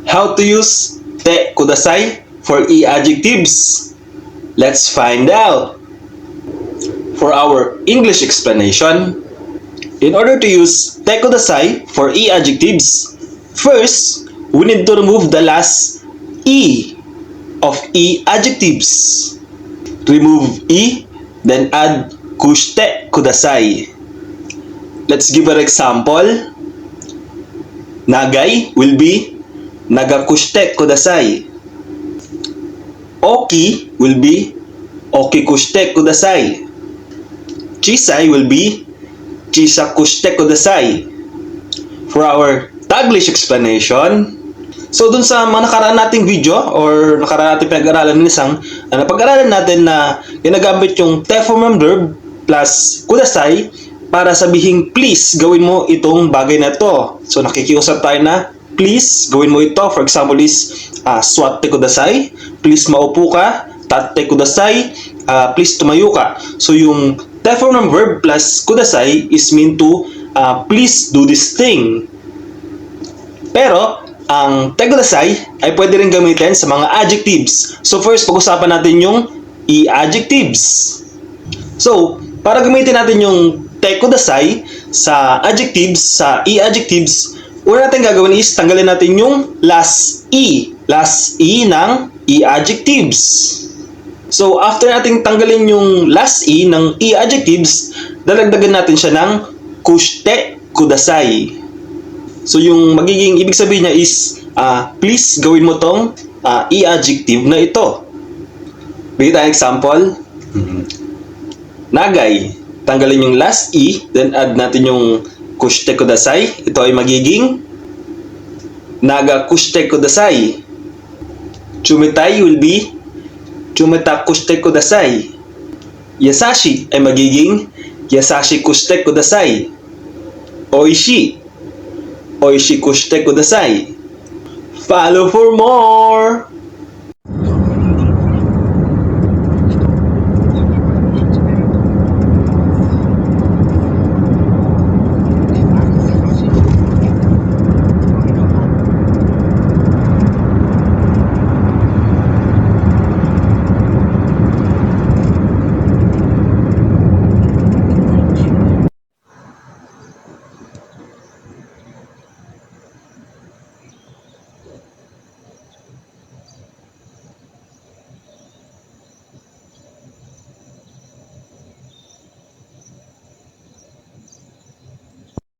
How to use te kudasai for e-adjectives? Let's find out! For our English explanation, in order to use te kudasai for e-adjectives, first, we need to remove the last e of e-adjectives. Remove e, then add kushite kudasai. Let's give an example. Nagai will be nagakushite kudasai. Oki will be okikushite kudasai. Chisai will be chisakushite kudasai. For our Taglish explanation, so dun sa mga nakaraan nating video or nakaraan nating pinag-aralan ni Sang, napag-aralan natin na ginagamit yung te form verb plus kudasai para sabihin please gawin mo itong bagay na to. So nakikiusap tayo na please gawin mo ito. For example is swatte kudasai, please maupo ka. Tatte kudasai, please tumayo ka. So yung te form verb plus kudasai is mean to please do this thing. Pero ang te kudasai ay pwede rin gamitin sa mga adjectives. So first, pag-usapan natin yung e-adjectives. So, para gamitin natin yung te kudasai sa adjectives, sa e-adjectives, una natin gagawin is tanggalin natin yung last e ng e-adjectives. So, after natin tanggalin yung last e ng e-adjectives, dalagdagan natin siya ng kushite kudasai. So, yung magiging ibig sabihin niya is, please gawin mo tong e-adjective na ito. Bigyan tayo example. Nagay. Tanggalin yung last e, then add natin yung kushite kudasai. Ito ay magiging nagakushite kudasai. Chumitai will be chumita kushite kudasai. Yasashi ay magiging yasashi kushite kudasai. Oishi oishi kushite kudasai. Follow for more!